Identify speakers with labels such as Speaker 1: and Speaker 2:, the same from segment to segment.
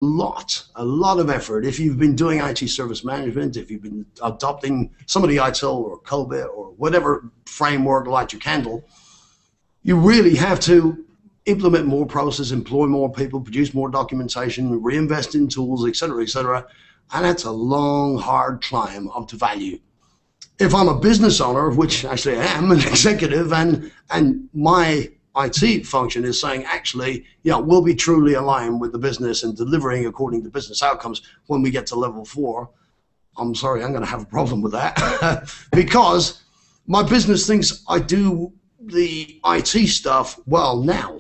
Speaker 1: a lot of effort. If you've been doing IT service management, if you've been adopting somebody ITIL or COBIT or whatever framework light your candle, you really have to implement more processes, employ more people, produce more documentation, reinvest in tools, et cetera, and that's a long, hard climb up to value. If I'm a business owner, which actually I am, an executive, and my IT function is saying, actually, we'll be truly aligned with the business and delivering according to business outcomes when we get to level 4, I'm sorry, I'm going to have a problem with that because my business thinks I do the IT stuff well now.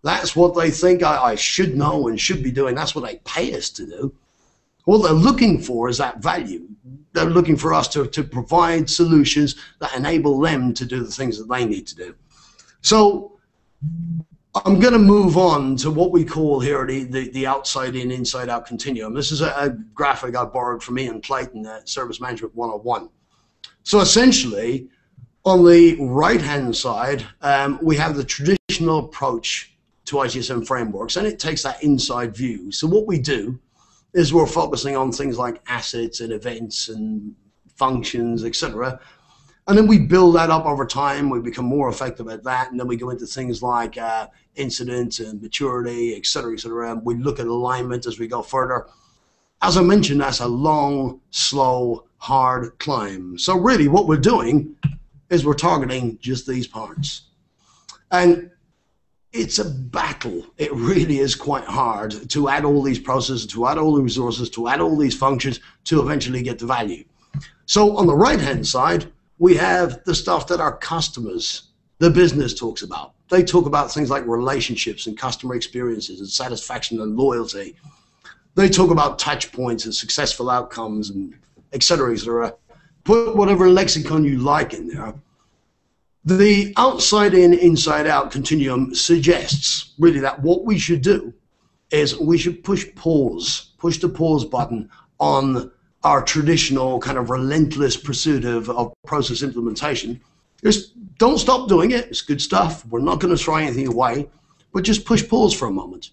Speaker 1: That's what they think I should know and should be doing. That's what they pay us to do. What they're looking for is that value. They're looking for us to provide solutions that enable them to do the things that they need to do. So I'm going to move on to what we call here the outside in, inside out continuum. This is a graphic I borrowed from Ian Clayton at Service Management 101. So essentially, on the right-hand side, we have the traditional approach to ITSM frameworks, and it takes that inside view. So what we do is we're focusing on things like assets and events and functions, etc. And then we build that up over time. We become more effective at that. And then we go into things like incidents and maturity, et cetera, et cetera. And we look at alignment as we go further. As I mentioned, that's a long, slow, hard climb. So really what we're doing is we're targeting just these parts. And it's a battle. It really is quite hard to add all these processes, to add all the resources, to add all these functions to eventually get the value. So on the right-hand side, we have the stuff that our customers, the business talks about. They talk about things like relationships and customer experiences and satisfaction and loyalty. They talk about touch points and successful outcomes and et cetera, et cetera. Put whatever lexicon you like in there. The outside in, inside out continuum suggests really that what we should do is we should push the pause button on our traditional kind of relentless pursuit of process implementation. Just don't stop doing it. It's good stuff. We're not going to throw anything away, but just push pause for a moment.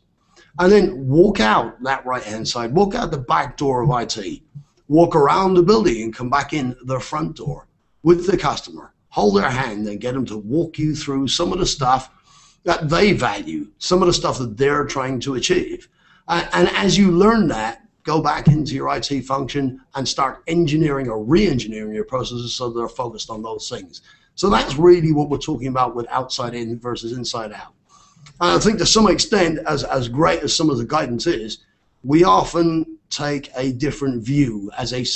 Speaker 1: And then walk out that right-hand side, walk out the back door of IT, walk around the building and come back in the front door with the customer. Hold their hand and get them to walk you through some of the stuff that they value, some of the stuff that they're trying to achieve. And as you learn that, go back into your IT function and start engineering or re-engineering your processes so they're focused on those things. So that's really what we're talking about with outside in versus inside out. And I think to some extent, as great as some of the guidance is, we often take a different view as a